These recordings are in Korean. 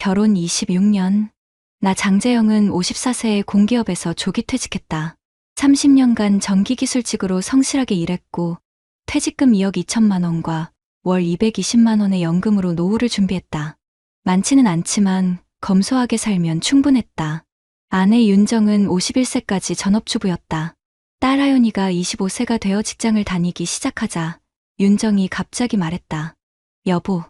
결혼 26년. 나 장재영은 54세에 공기업에서 조기 퇴직했다. 30년간 전기기술직으로 성실하게 일했고 퇴직금 2억 2천만 원과 월 220만 원의 연금으로 노후를 준비했다. 많지는 않지만 검소하게 살면 충분했다. 아내 윤정은 51세까지 전업주부였다. 딸 하연이가 25세가 되어 직장을 다니기 시작하자 윤정이 갑자기 말했다. 여보,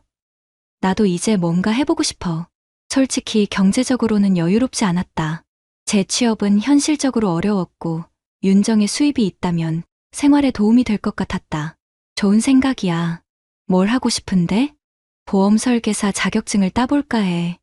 나도 이제 뭔가 해보고 싶어. 솔직히 경제적으로는 여유롭지 않았다. 제 취업은 현실적으로 어려웠고 윤정의 수입이 있다면 생활에 도움이 될 것 같았다. 좋은 생각이야. 뭘 하고 싶은데? 보험 설계사 자격증을 따볼까 해.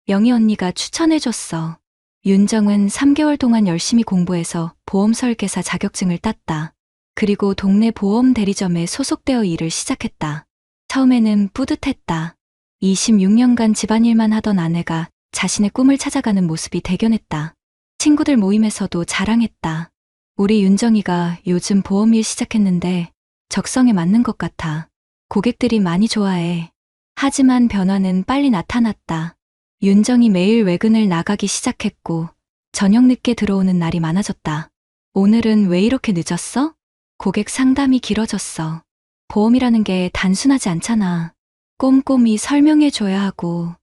영희 언니가 추천해줬어. 윤정은 3개월 동안 열심히 공부해서 보험 설계사 자격증을 땄다. 그리고 동네 보험 대리점에 소속되어 일을 시작했다. 처음에는 뿌듯했다. 26년간 집안일만 하던 아내가 자신의 꿈을 찾아가는 모습이 대견했다. 친구들 모임에서도 자랑했다. 우리 윤정이가 요즘 보험일 시작했는데 적성에 맞는 것 같아. 고객들이 많이 좋아해. 하지만 변화는 빨리 나타났다. 윤정이 매일 외근을 나가기 시작했고 저녁 늦게 들어오는 날이 많아졌다. 오늘은 왜 이렇게 늦었어? 고객 상담이 길어졌어. 보험이라는 게 단순하지 않잖아. 꼼꼼히 설명해줘야 하고.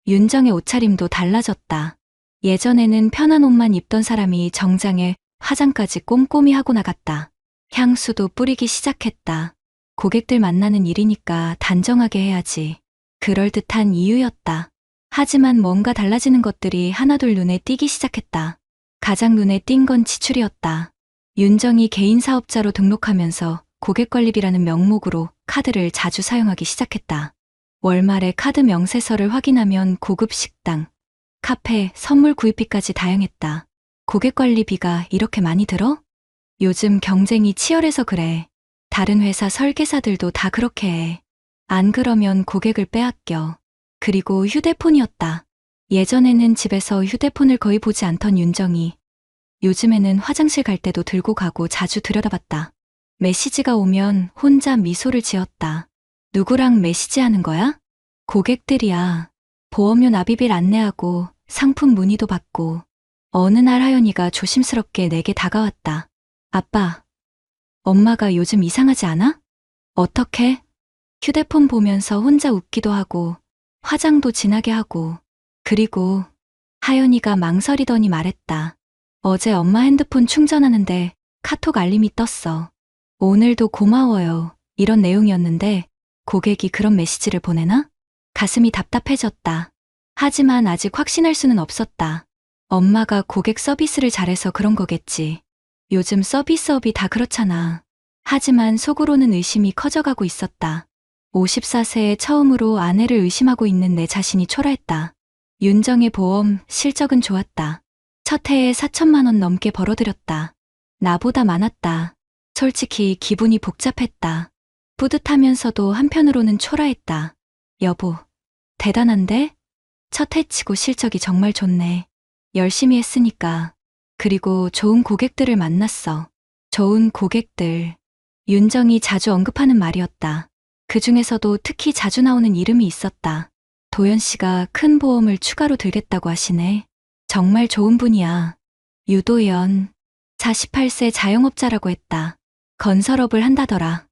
윤정의 옷차림도 달라졌다. 예전에는 편한 옷만 입던 사람이 정장에 화장까지 꼼꼼히 하고 나갔다. 향수도 뿌리기 시작했다. 고객들 만나는 일이니까 단정하게 해야지. 그럴듯한 이유였다. 하지만 뭔가 달라지는 것들이 하나둘 눈에 띄기 시작했다. 가장 눈에 띈 건 지출이었다. 윤정이 개인 사업자로 등록하면서 고객관리비라는 명목으로 카드를 자주 사용하기 시작했다. 월말에 카드 명세서를 확인하면 고급 식당, 카페, 선물 구입비까지 다양했다. 고객관리비가 이렇게 많이 들어? 요즘 경쟁이 치열해서 그래. 다른 회사 설계사들도 다 그렇게 해. 안 그러면 고객을 빼앗겨. 그리고 휴대폰이었다. 예전에는 집에서 휴대폰을 거의 보지 않던 윤정이 요즘에는 화장실 갈 때도 들고 가고 자주 들여다봤다. 메시지가 오면 혼자 미소를 지었다. 누구랑 메시지하는 거야? 고객들이야. 보험료 납입일 안내하고 상품 문의도 받고. 어느 날 하연이가 조심스럽게 내게 다가왔다. 아빠, 엄마가 요즘 이상하지 않아? 어떻게? 휴대폰 보면서 혼자 웃기도 하고 화장도 진하게 하고. 그리고 하연이가 망설이더니 말했다. 어제 엄마 핸드폰 충전하는데 카톡 알림이 떴어. 오늘도 고마워요. 이런 내용이었는데 고객이 그런 메시지를 보내나? 가슴이 답답해졌다. 하지만 아직 확신할 수는 없었다. 엄마가 고객 서비스를 잘해서 그런 거겠지. 요즘 서비스업이 다 그렇잖아. 하지만 속으로는 의심이 커져가고 있었다. 54세에 처음으로 아내를 의심하고 있는 내 자신이 초라했다. 윤정의 보험 실적은 좋았다. 첫 해에 4천만 원 넘게 벌어들였다. 나보다 많았다. 솔직히 기분이 복잡했다. 뿌듯하면서도 한편으로는 초라했다. 여보, 대단한데? 첫 해치고 실적이 정말 좋네. 열심히 했으니까. 그리고 좋은 고객들을 만났어. 좋은 고객들. 윤정이 자주 언급하는 말이었다. 그 중에서도 특히 자주 나오는 이름이 있었다. 도연 씨가 큰 보험을 추가로 들겠다고 하시네. 정말 좋은 분이야. 유도연. 48세 자영업자라고 했다. 건설업을 한다더라.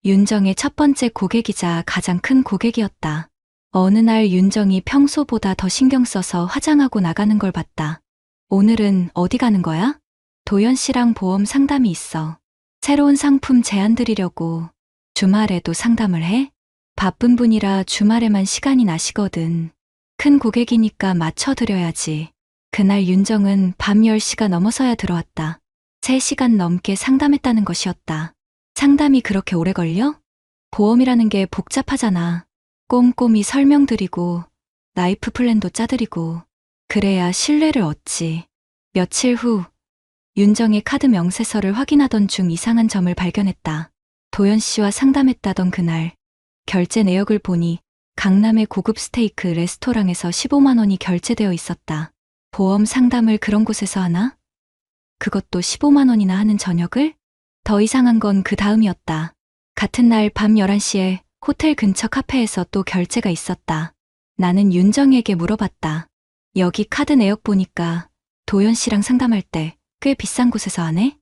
윤정의 첫 번째 고객이자 가장 큰 고객이었다. 어느 날 윤정이 평소보다 더 신경 써서 화장하고 나가는 걸 봤다. 오늘은 어디 가는 거야? 도연 씨랑 보험 상담이 있어. 새로운 상품 제안 드리려고. 주말에도 상담을 해? 바쁜 분이라 주말에만 시간이 나시거든. 큰 고객이니까 맞춰드려야지. 그날 윤정은 밤 10시가 넘어서야 들어왔다. 3시간 넘게 상담했다는 것이었다. 상담이 그렇게 오래 걸려? 보험이라는 게 복잡하잖아. 꼼꼼히 설명드리고 라이프 플랜도 짜드리고 그래야 신뢰를 얻지. 며칠 후 윤정의 카드 명세서를 확인하던 중 이상한 점을 발견했다. 도연 씨와 상담했다던 그날 결제 내역을 보니 강남의 고급 스테이크 레스토랑에서 15만 원이 결제되어 있었다. 보험 상담을 그런 곳에서 하나? 그것도 15만 원이나 하는 저녁을? 더 이상한 건 그 다음이었다. 같은 날 밤 11시에 호텔 근처 카페에서 또 결제가 있었다. 나는 윤정에게 물어봤다. 여기 카드 내역 보니까 도연 씨랑 상담할 때 꽤 비싼 곳에서 하네?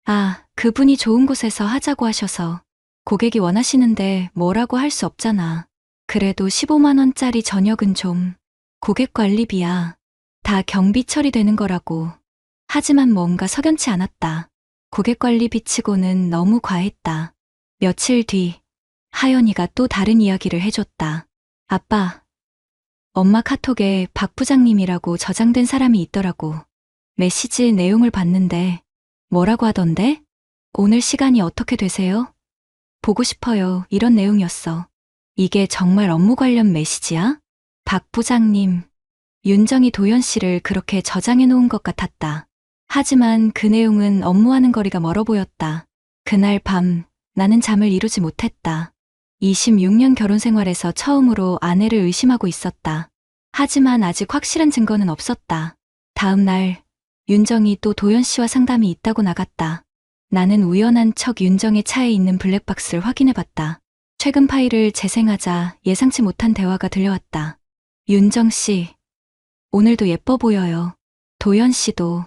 아, 그분이 좋은 곳에서 하자고 하셔서 고객이 원하시는데 뭐라고 할 수 없잖아. 그래도 15만 원짜리 저녁은 좀 고객 관리비야. 다 경비 처리되는 거라고. 하지만 뭔가 석연치 않았다. 고객 관리비 치고는 너무 과했다. 며칠 뒤 하연이가 또 다른 이야기를 해줬다. 아빠, 엄마 카톡에 박 부장님이라고 저장된 사람이 있더라고. 메시지 내용을 봤는데 뭐라고 하던데? 오늘 시간이 어떻게 되세요? 보고 싶어요. 이런 내용이었어. 이게 정말 업무 관련 메시지야? 박 부장님, 윤정이 도연 씨를 그렇게 저장해 놓은 것 같았다. 하지만 그 내용은 업무와는 거리가 멀어 보였다. 그날 밤 나는 잠을 이루지 못했다. 26년 결혼 생활에서 처음으로 아내를 의심하고 있었다. 하지만 아직 확실한 증거는 없었다. 다음 날 윤정이 또 도연 씨와 상담이 있다고 나갔다. 나는 우연한 척 윤정의 차에 있는 블랙박스를 확인해봤다. 최근 파일을 재생하자 예상치 못한 대화가 들려왔다. 윤정 씨, 오늘도 예뻐 보여요. 도연 씨도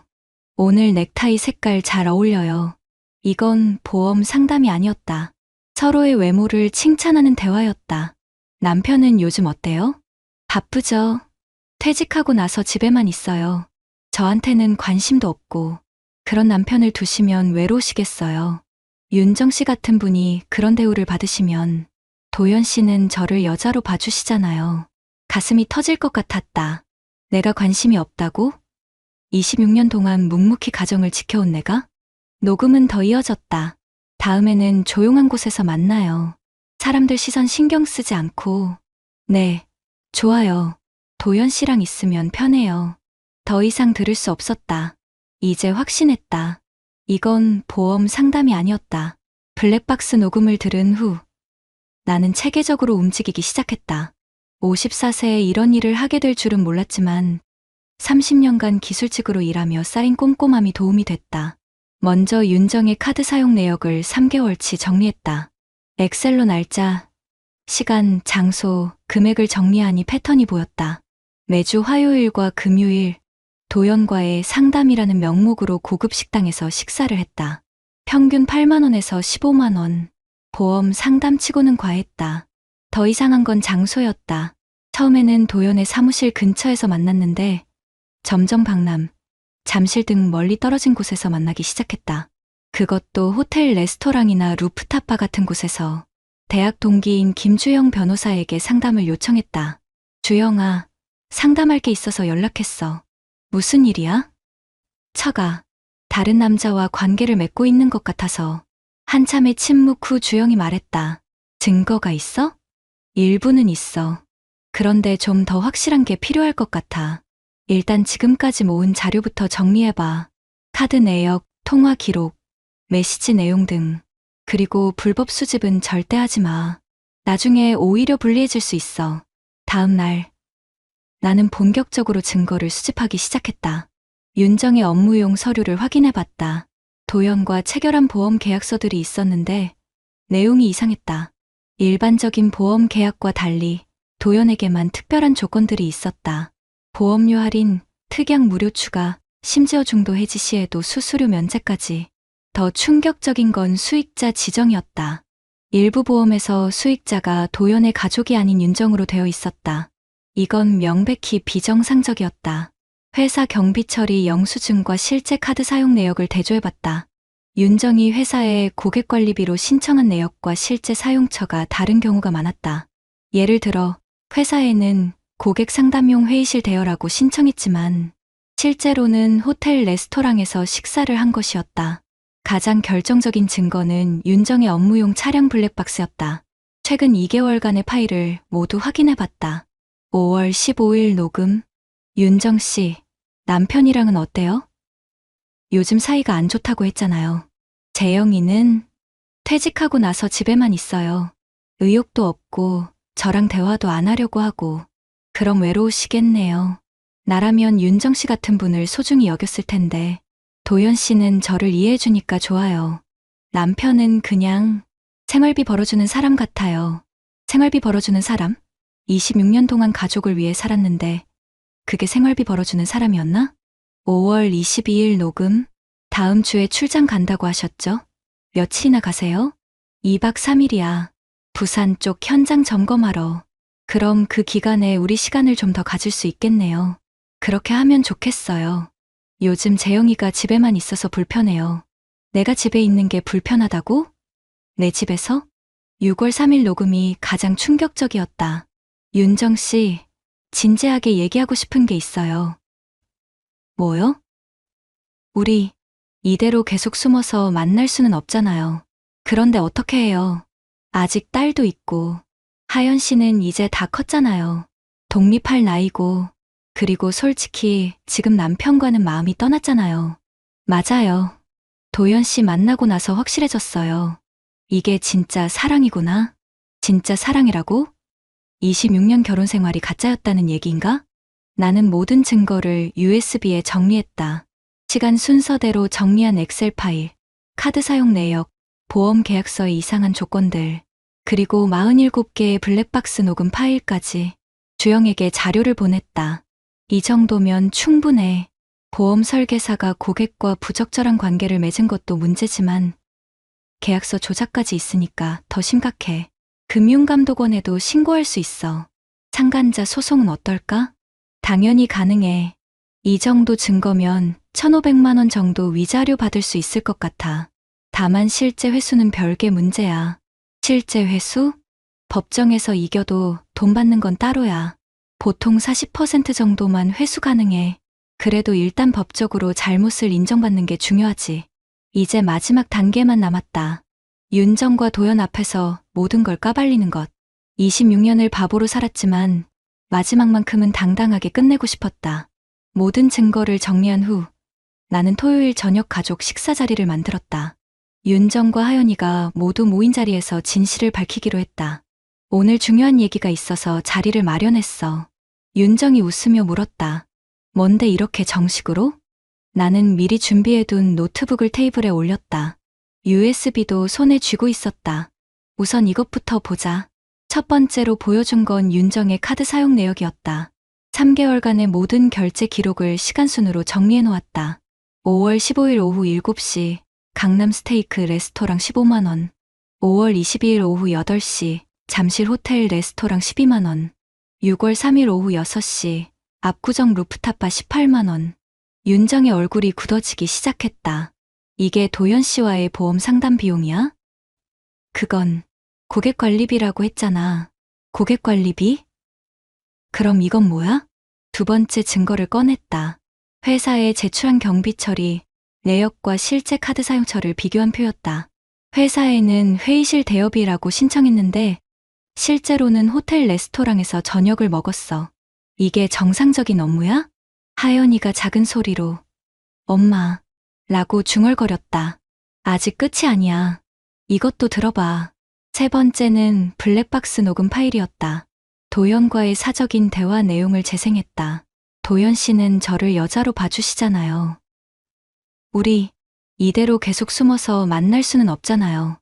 오늘 넥타이 색깔 잘 어울려요. 이건 보험 상담이 아니었다. 서로의 외모를 칭찬하는 대화였다. 남편은 요즘 어때요? 바쁘죠? 퇴직하고 나서 집에만 있어요. 저한테는 관심도 없고 그런 남편을 두시면 외로우시겠어요. 윤정 씨 같은 분이 그런 대우를 받으시면 도연 씨는 저를 여자로 봐주시잖아요. 가슴이 터질 것 같았다. 내가 관심이 없다고? 26년 동안 묵묵히 가정을 지켜온 내가? 녹음은 더 이어졌다. 다음에는 조용한 곳에서 만나요. 사람들 시선 신경 쓰지 않고. 네, 좋아요. 도연 씨랑 있으면 편해요. 더 이상 들을 수 없었다. 이제 확신했다. 이건 보험 상담이 아니었다. 블랙박스 녹음을 들은 후 나는 체계적으로 움직이기 시작했다. 54세에 이런 일을 하게 될 줄은 몰랐지만 30년간 기술직으로 일하며 쌓인 꼼꼼함이 도움이 됐다. 먼저 윤정의 카드 사용 내역을 3개월치 정리했다. 엑셀로 날짜, 시간, 장소, 금액을 정리하니 패턴이 보였다. 매주 화요일과 금요일, 도연과의 상담이라는 명목으로 고급 식당에서 식사를 했다. 평균 8만 원에서 15만 원. 보험 상담치고는 과했다. 더 이상한 건 장소였다. 처음에는 도연의 사무실 근처에서 만났는데 점점 강남, 잠실 등 멀리 떨어진 곳에서 만나기 시작했다. 그것도 호텔 레스토랑이나 루프탑바 같은 곳에서. 대학 동기인 김주영 변호사에게 상담을 요청했다. 주영아, 상담할 게 있어서 연락했어. 무슨 일이야? 처가 다른 남자와 관계를 맺고 있는 것 같아서. 한참의 침묵 후 주영이 말했다. 증거가 있어? 일부는 있어. 그런데 좀 더 확실한 게 필요할 것 같아. 일단 지금까지 모은 자료부터 정리해봐. 카드 내역, 통화 기록, 메시지 내용 등. 그리고 불법 수집은 절대 하지 마. 나중에 오히려 불리해질 수 있어. 다음 날 나는 본격적으로 증거를 수집하기 시작했다. 윤정의 업무용 서류를 확인해봤다. 도연과 체결한 보험 계약서들이 있었는데 내용이 이상했다. 일반적인 보험 계약과 달리 도연에게만 특별한 조건들이 있었다. 보험료 할인, 특약 무료 추가, 심지어 중도 해지 시에도 수수료 면제까지. 더 충격적인 건 수익자 지정이었다. 일부 보험에서 수익자가 도연의 가족이 아닌 윤정으로 되어 있었다. 이건 명백히 비정상적이었다. 회사 경비 처리 영수증과 실제 카드 사용 내역을 대조해봤다. 윤정이 회사에 고객관리비로 신청한 내역과 실제 사용처가 다른 경우가 많았다. 예를 들어 회사에는 고객 상담용 회의실 대여라고 신청했지만 실제로는 호텔 레스토랑에서 식사를 한 것이었다. 가장 결정적인 증거는 윤정의 업무용 차량 블랙박스였다. 최근 2개월간의 파일을 모두 확인해봤다. 5월 15일 녹음. 윤정 씨, 남편이랑은 어때요? 요즘 사이가 안 좋다고 했잖아요. 재영이는 퇴직하고 나서 집에만 있어요. 의욕도 없고 저랑 대화도 안 하려고 하고. 그럼 외로우시겠네요. 나라면 윤정 씨 같은 분을 소중히 여겼을 텐데 도연 씨는 저를 이해해주니까 좋아요. 남편은 그냥 생활비 벌어주는 사람 같아요. 생활비 벌어주는 사람? 26년 동안 가족을 위해 살았는데 그게 생활비 벌어주는 사람이었나? 5월 22일 녹음. 다음 주에 출장 간다고 하셨죠? 며칠이나 가세요? 2박 3일이야. 부산 쪽 현장 점검하러. 그럼 그 기간에 우리 시간을 좀 더 가질 수 있겠네요. 그렇게 하면 좋겠어요. 요즘 재영이가 집에만 있어서 불편해요. 내가 집에 있는 게 불편하다고? 내 집에서? 6월 3일 녹음이 가장 충격적이었다. 윤정 씨, 진지하게 얘기하고 싶은 게 있어요. 뭐요? 우리 이대로 계속 숨어서 만날 수는 없잖아요. 그런데 어떻게 해요? 아직 딸도 있고, 하연 씨는 이제 다 컸잖아요. 독립할 나이고, 그리고 솔직히 지금 남편과는 마음이 떠났잖아요. 맞아요. 도연 씨 만나고 나서 확실해졌어요. 이게 진짜 사랑이구나. 진짜 사랑이라고? 26년 결혼 생활이 가짜였다는 얘기인가? 나는 모든 증거를 USB에 정리했다. 시간 순서대로 정리한 엑셀 파일, 카드 사용 내역, 보험 계약서의 이상한 조건들, 그리고 47개의 블랙박스 녹음 파일까지 주영에게 자료를 보냈다. 이 정도면 충분해. 보험 설계사가 고객과 부적절한 관계를 맺은 것도 문제지만 계약서 조작까지 있으니까 더 심각해. 금융감독원에도 신고할 수 있어. 상간자 소송은 어떨까? 당연히 가능해. 이 정도 증거면 1,500만 원 정도 위자료 받을 수 있을 것 같아. 다만 실제 회수는 별개 문제야. 실제 회수? 법정에서 이겨도 돈 받는 건 따로야. 보통 40% 정도만 회수 가능해. 그래도 일단 법적으로 잘못을 인정받는 게 중요하지. 이제 마지막 단계만 남았다. 윤정과 도연 앞에서 모든 걸 까발리는 것. 26년을 바보로 살았지만 마지막만큼은 당당하게 끝내고 싶었다. 모든 증거를 정리한 후 나는 토요일 저녁 가족 식사 자리를 만들었다. 윤정과 하연이가 모두 모인 자리에서 진실을 밝히기로 했다. 오늘 중요한 얘기가 있어서 자리를 마련했어. 윤정이 웃으며 물었다. 뭔데 이렇게 정식으로? 나는 미리 준비해둔 노트북을 테이블에 올렸다. USB도 손에 쥐고 있었다. 우선 이것부터 보자. 첫 번째로 보여준 건 윤정의 카드 사용 내역이었다. 3개월간의 모든 결제 기록을 시간순으로 정리해 놓았다. 5월 15일 오후 7시 강남 스테이크 레스토랑 15만 원. 5월 22일 오후 8시 잠실 호텔 레스토랑 12만 원. 6월 3일 오후 6시 압구정 루프탑바 18만 원. 윤정의 얼굴이 굳어지기 시작했다. 이게 도연 씨와의 보험 상담 비용이야? 그건 고객관리비라고 했잖아. 고객관리비? 그럼 이건 뭐야? 두 번째 증거를 꺼냈다. 회사에 제출한 경비 처리, 내역과 실제 카드 사용처를 비교한 표였다. 회사에는 회의실 대여비라고 신청했는데 실제로는 호텔 레스토랑에서 저녁을 먹었어. 이게 정상적인 업무야? 하연이가 작은 소리로 엄마 라고 중얼거렸다. 아직 끝이 아니야. 이것도 들어봐. 세 번째는 블랙박스 녹음 파일이었다. 도연과의 사적인 대화 내용을 재생했다. 도연 씨는 저를 여자로 봐주시잖아요. 우리 이대로 계속 숨어서 만날 수는 없잖아요.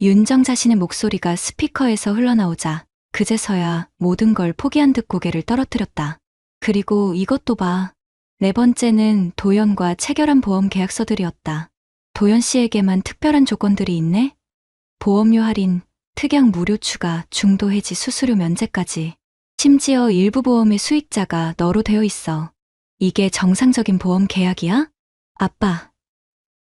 윤정 자신의 목소리가 스피커에서 흘러나오자 그제서야 모든 걸 포기한 듯 고개를 떨어뜨렸다. 그리고 이것도 봐. 네 번째는 도연과 체결한 보험 계약서들이었다. 도연 씨에게만 특별한 조건들이 있네? 보험료 할인, 특약 무료 추가, 중도 해지 수수료 면제까지. 심지어 일부 보험의 수익자가 너로 되어 있어. 이게 정상적인 보험 계약이야? 아빠,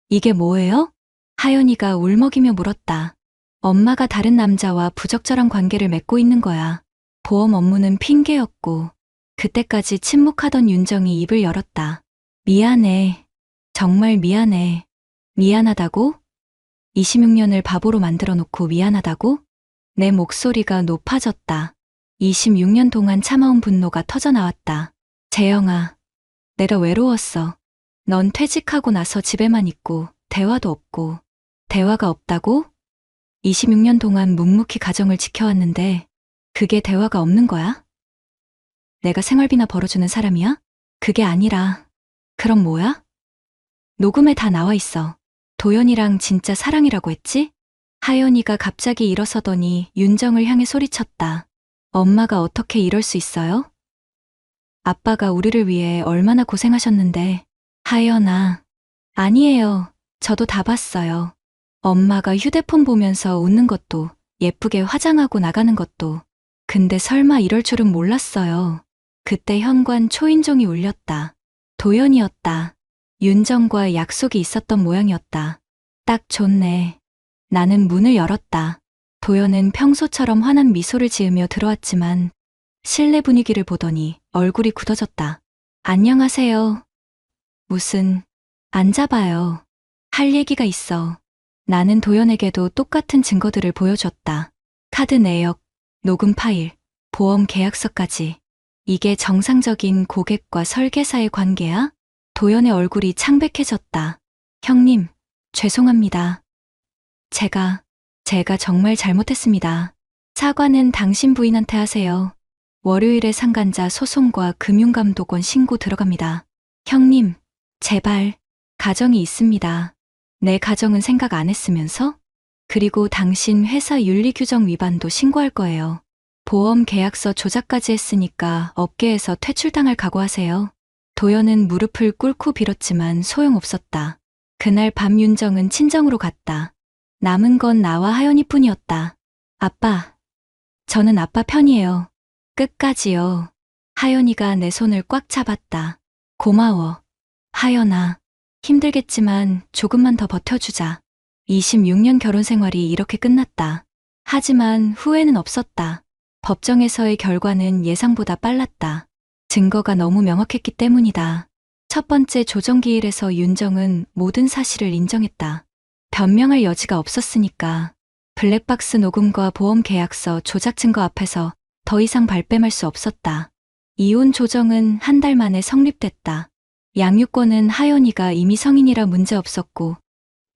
이게 뭐예요? 하연이가 울먹이며 물었다. 엄마가 다른 남자와 부적절한 관계를 맺고 있는 거야. 보험 업무는 핑계였고 그때까지 침묵하던 윤정이 입을 열었다. 미안해. 정말 미안해. 미안하다고? 26년을 바보로 만들어 놓고 미안하다고? 내 목소리가 높아졌다. 26년 동안 참아온 분노가 터져나왔다. 재영아, 내가 외로웠어. 넌 퇴직하고 나서 집에만 있고 대화도 없고. 대화가 없다고? 26년 동안 묵묵히 가정을 지켜왔는데 그게 대화가 없는 거야? 내가 생활비나 벌어주는 사람이야? 그게 아니라 그럼 뭐야? 녹음에 다 나와 있어. 도연이랑 진짜 사랑이라고 했지? 하연이가 갑자기 일어서더니 윤정을 향해 소리쳤다. 엄마가 어떻게 이럴 수 있어요? 아빠가 우리를 위해 얼마나 고생하셨는데. 하연아. 아니에요. 저도 다 봤어요. 엄마가 휴대폰 보면서 웃는 것도, 예쁘게 화장하고 나가는 것도. 근데 설마 이럴 줄은 몰랐어요. 그때 현관 초인종이 울렸다. 도연이었다. 윤정과 약속이 있었던 모양이었다. 딱 좋네. 나는 문을 열었다. 도연은 평소처럼 환한 미소를 지으며 들어왔지만 실내 분위기를 보더니 얼굴이 굳어졌다. 안녕하세요. 무슨, 앉아봐요. 할 얘기가 있어. 나는 도연에게도 똑같은 증거들을 보여줬다. 카드 내역, 녹음 파일, 보험 계약서까지. 이게 정상적인 고객과 설계사의 관계야? 도연의 얼굴이 창백해졌다. 형님, 죄송합니다. 제가 정말 잘못했습니다. 사과는 당신 부인한테 하세요. 월요일에 상간자 소송과 금융감독원 신고 들어갑니다. 형님, 제발, 가정이 있습니다. 내 가정은 생각 안 했으면서? 그리고 당신 회사 윤리규정 위반도 신고할 거예요. 보험 계약서 조작까지 했으니까 업계에서 퇴출당할 각오하세요. 도연은 무릎을 꿇고 빌었지만 소용없었다. 그날 밤 윤정은 친정으로 갔다. 남은 건 나와 하연이뿐이었다. 아빠, 저는 아빠 편이에요. 끝까지요. 하연이가 내 손을 꽉 잡았다. 고마워. 하연아, 힘들겠지만 조금만 더 버텨주자. 26년 결혼 생활이 이렇게 끝났다. 하지만 후회는 없었다. 법정에서의 결과는 예상보다 빨랐다. 증거가 너무 명확했기 때문이다. 첫 번째 조정기일에서 윤정은 모든 사실을 인정했다. 변명할 여지가 없었으니까. 블랙박스 녹음과 보험 계약서 조작 증거 앞에서 더 이상 발뺌할 수 없었다. 이혼 조정은 한 달 만에 성립됐다. 양육권은 하연이가 이미 성인이라 문제 없었고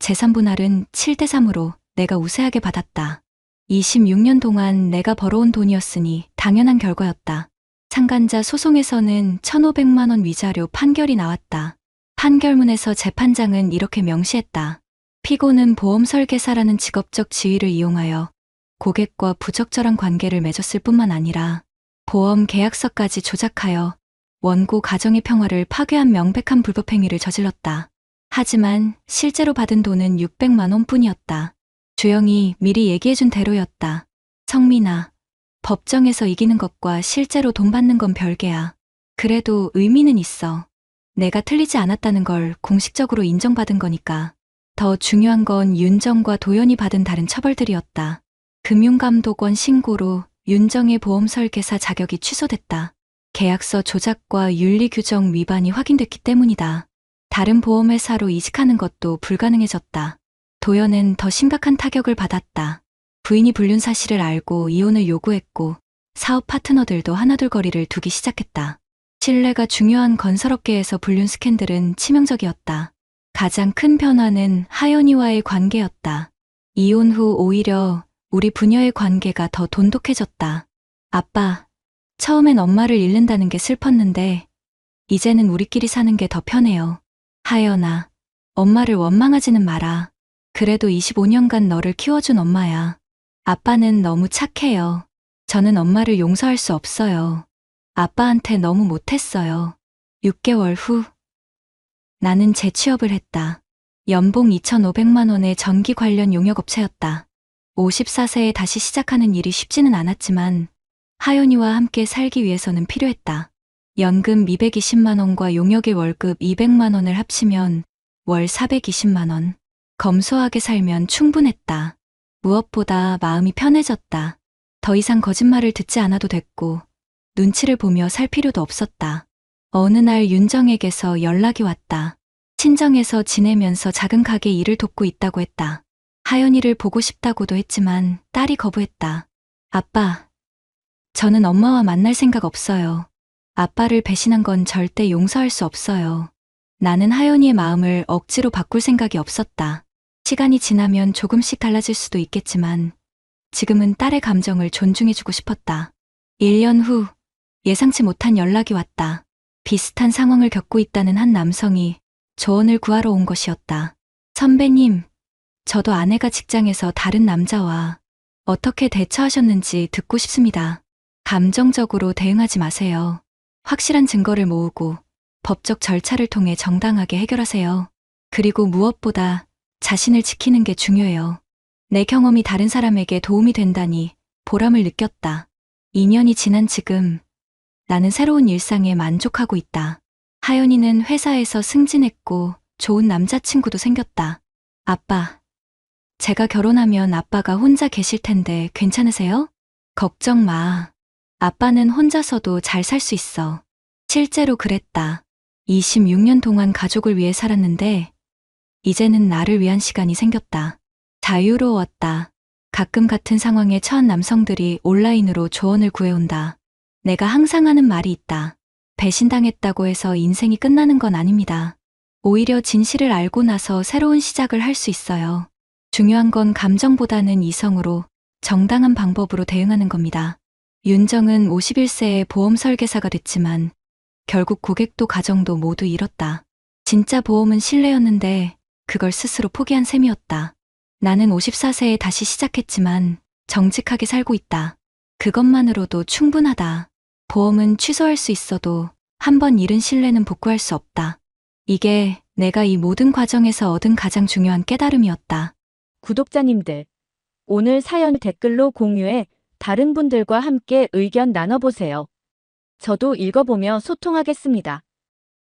재산 분할은 7대 3으로 내가 우세하게 받았다. 26년 동안 내가 벌어온 돈이었으니 당연한 결과였다. 상간자 소송에서는 1,500만 원 위자료 판결이 나왔다. 판결문에서 재판장은 이렇게 명시했다. 피고는 보험 설계사라는 직업적 지위를 이용하여 고객과 부적절한 관계를 맺었을 뿐만 아니라 보험 계약서까지 조작하여 원고 가정의 평화를 파괴한 명백한 불법행위를 저질렀다. 하지만 실제로 받은 돈은 600만 원뿐이었다. 주영이 미리 얘기해준 대로였다. 성민아, 법정에서 이기는 것과 실제로 돈 받는 건 별개야. 그래도 의미는 있어. 내가 틀리지 않았다는 걸 공식적으로 인정받은 거니까. 더 중요한 건 윤정과 도연이 받은 다른 처벌들이었다. 금융감독원 신고로 윤정의 보험 설계사 자격이 취소됐다. 계약서 조작과 윤리규정 위반이 확인됐기 때문이다. 다른 보험회사로 이직하는 것도 불가능해졌다. 도연은 더 심각한 타격을 받았다. 부인이 불륜 사실을 알고 이혼을 요구했고 사업 파트너들도 하나둘 거리를 두기 시작했다. 신뢰가 중요한 건설업계에서 불륜 스캔들은 치명적이었다. 가장 큰 변화는 하연이와의 관계였다. 이혼 후 오히려 우리 부녀의 관계가 더 돈독해졌다. 아빠, 처음엔 엄마를 잃는다는 게 슬펐는데 이제는 우리끼리 사는 게 더 편해요. 하연아, 엄마를 원망하지는 마라. 그래도 25년간 너를 키워준 엄마야. 아빠는 너무 착해요. 저는 엄마를 용서할 수 없어요. 아빠한테 너무 못했어요. 6개월 후 나는 재취업을 했다. 연봉 2,500만 원의 전기 관련 용역업체였다. 54세에 다시 시작하는 일이 쉽지는 않았지만 하연이와 함께 살기 위해서는 필요했다. 연금 220만 원과 용역의 월급 200만 원을 합치면 월 420만 원. 검소하게 살면 충분했다. 무엇보다 마음이 편해졌다. 더 이상 거짓말을 듣지 않아도 됐고 눈치를 보며 살 필요도 없었다. 어느 날 윤정에게서 연락이 왔다. 친정에서 지내면서 작은 가게 일을 돕고 있다고 했다. 하연이를 보고 싶다고도 했지만 딸이 거부했다. 아빠, 저는 엄마와 만날 생각 없어요. 아빠를 배신한 건 절대 용서할 수 없어요. 나는 하연이의 마음을 억지로 바꿀 생각이 없었다. 시간이 지나면 조금씩 달라질 수도 있겠지만 지금은 딸의 감정을 존중해주고 싶었다. 1년 후 예상치 못한 연락이 왔다. 비슷한 상황을 겪고 있다는 한 남성이 조언을 구하러 온 것이었다. 선배님, 저도 아내가 직장에서 다른 남자와 어떻게 대처하셨는지 듣고 싶습니다. 감정적으로 대응하지 마세요. 확실한 증거를 모으고 법적 절차를 통해 정당하게 해결하세요. 그리고 무엇보다 자신을 지키는 게 중요해요. 내 경험이 다른 사람에게 도움이 된다니 보람을 느꼈다. 2년이 지난 지금 나는 새로운 일상에 만족하고 있다. 하연이는 회사에서 승진했고 좋은 남자친구도 생겼다. 아빠, 제가 결혼하면 아빠가 혼자 계실 텐데 괜찮으세요? 걱정 마. 아빠는 혼자서도 잘 살 수 있어. 실제로 그랬다. 26년 동안 가족을 위해 살았는데 이제는 나를 위한 시간이 생겼다. 자유로웠다. 가끔 같은 상황에 처한 남성들이 온라인으로 조언을 구해온다. 내가 항상 하는 말이 있다. 배신당했다고 해서 인생이 끝나는 건 아닙니다. 오히려 진실을 알고 나서 새로운 시작을 할 수 있어요. 중요한 건 감정보다는 이성으로 정당한 방법으로 대응하는 겁니다. 윤정은 51세에 보험 설계사가 됐지만 결국 고객도 가정도 모두 잃었다. 진짜 보험은 신뢰였는데 그걸 스스로 포기한 셈이었다. 나는 54세에 다시 시작했지만 정직하게 살고 있다. 그것만으로도 충분하다. 보험은 취소할 수 있어도 한 번 잃은 신뢰는 복구할 수 없다. 이게 내가 이 모든 과정에서 얻은 가장 중요한 깨달음이었다. 구독자님들, 오늘 사연 댓글로 공유해 다른 분들과 함께 의견 나눠보세요. 저도 읽어보며 소통하겠습니다.